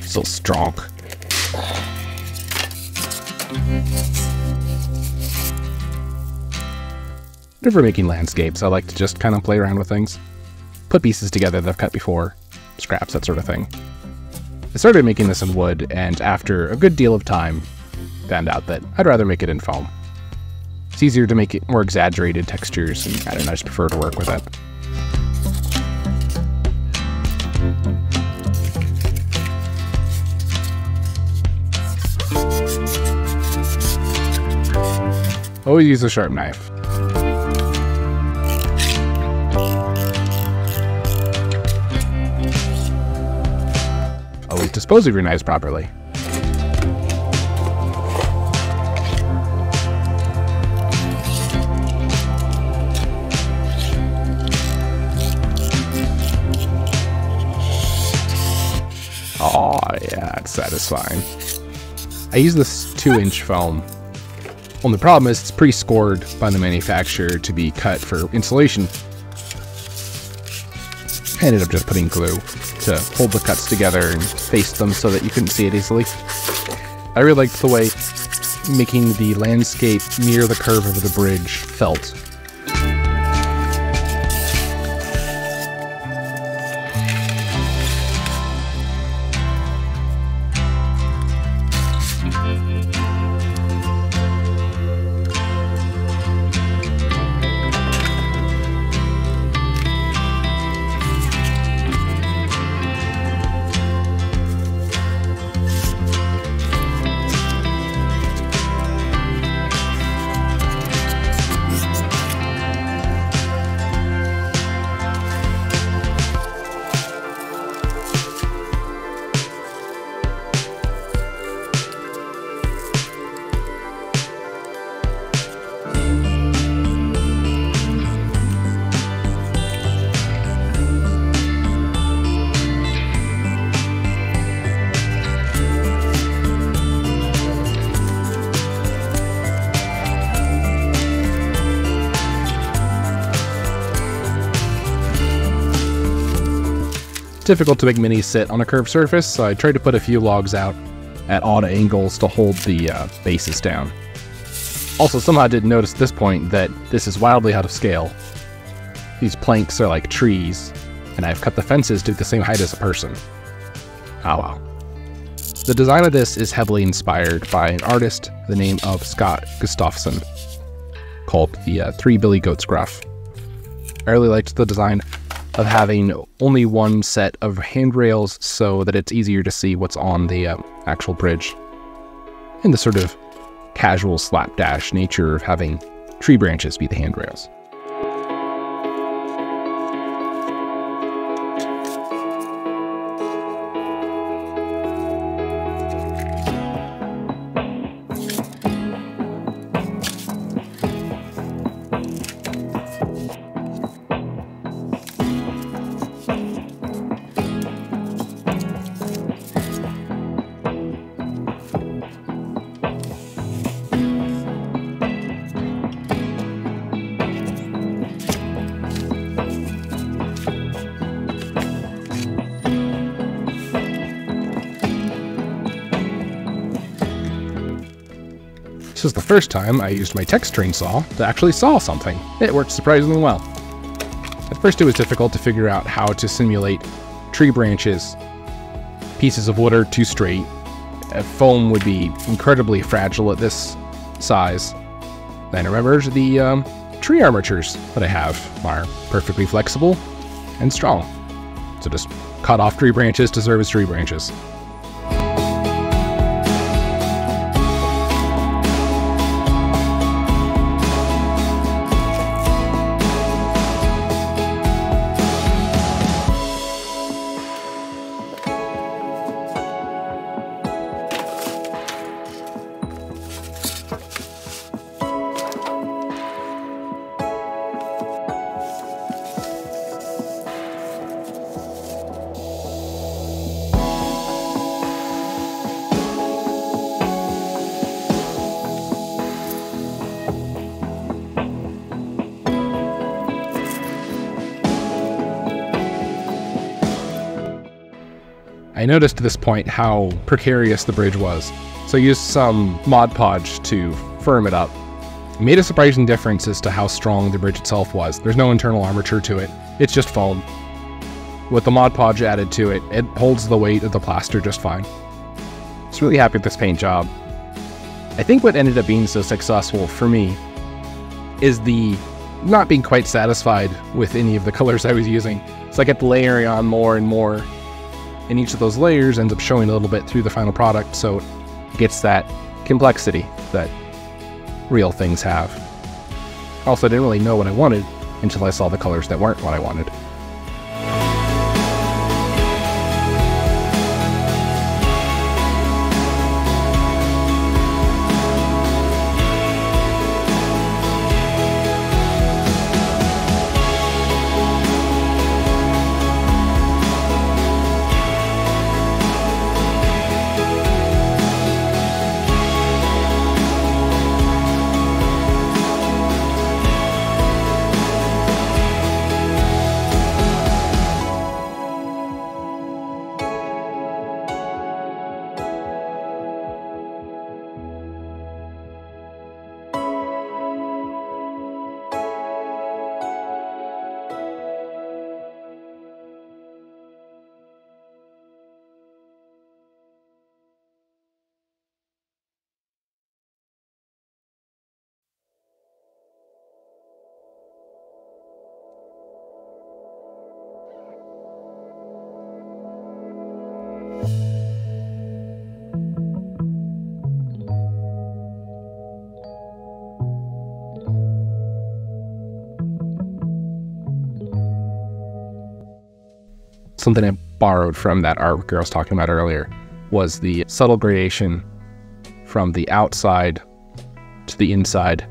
So strong. Whenever making landscapes, I like to just kind of play around with things. Put pieces together that I've cut before, scraps, that sort of thing. I started making this in wood, and after a good deal of time, found out that I'd rather make it in foam. It's easier to make it more exaggerated textures, and I don't know, I just prefer to work with it. Always use a sharp knife. Always dispose of your knives properly. Oh yeah, it's satisfying. I use this 2-inch foam. Well, the problem is it's pre-scored by the manufacturer to be cut for insulation. I ended up just putting glue to hold the cuts together and paste them so that you couldn't see it easily. I really liked the way making the landscape near the curve of the bridge felt. Difficult to make minis sit on a curved surface, so I tried to put a few logs out at odd angles to hold the bases down. Also, somehow I didn't notice at this point that this is wildly out of scale. These planks are like trees, and I've cut the fences to the same height as a person. Oh well. The design of this is heavily inspired by an artist the name of Scott Gustafson, called the Three Billy Goats Gruff. I really liked the design of having only one set of handrails so that it's easier to see what's on the actual bridge. And the sort of casual slapdash nature of having tree branches be the handrails. This is the first time I used my Textrain saw to actually saw something. It worked surprisingly well. At first it was difficult to figure out how to simulate tree branches. Pieces of wood are too straight. Foam would be incredibly fragile at this size. Then I remembered the tree armatures that I have are perfectly flexible and strong. So just cut off tree branches to serve as tree branches. I noticed at this point how precarious the bridge was, so I used some Mod Podge to firm it up. It made a surprising difference as to how strong the bridge itself was. There's no internal armature to it, it's just foam. With the Mod Podge added to it, it holds the weight of the plaster just fine. I was really happy with this paint job. I think what ended up being so successful for me is the not being quite satisfied with any of the colors I was using. So I kept layering on more and more, and each of those layers ends up showing a little bit through the final product, so it gets that complexity that real things have. Also, I didn't really know what I wanted until I saw the colors that weren't what I wanted. Something I borrowed from that artwork I was talking about earlier was the subtle gradation from the outside to the inside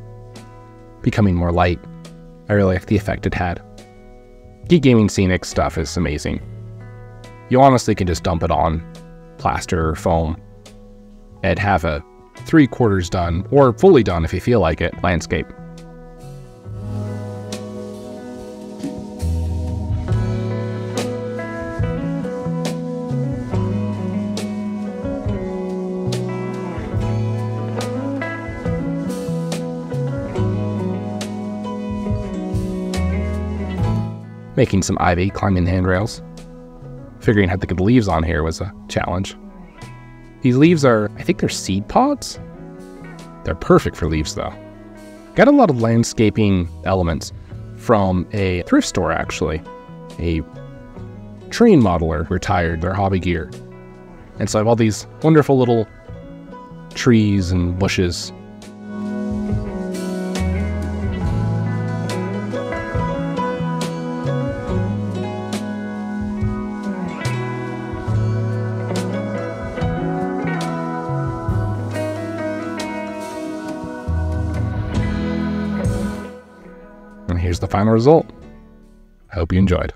becoming more light. I really like the effect it had. Geek Gaming Scenic stuff is amazing. You honestly can just dump it on plaster or foam and have a 3/4 done, or fully done if you feel like it, landscape. Making some ivy climbing handrails. Figuring how to get the leaves on here was a challenge. These leaves are, I think they're seed pods? They're perfect for leaves though. Got a lot of landscaping elements from a thrift store actually. A train modeler retired their hobby gear. And so I have all these wonderful little trees and bushes. And here's the final result. I hope you enjoyed.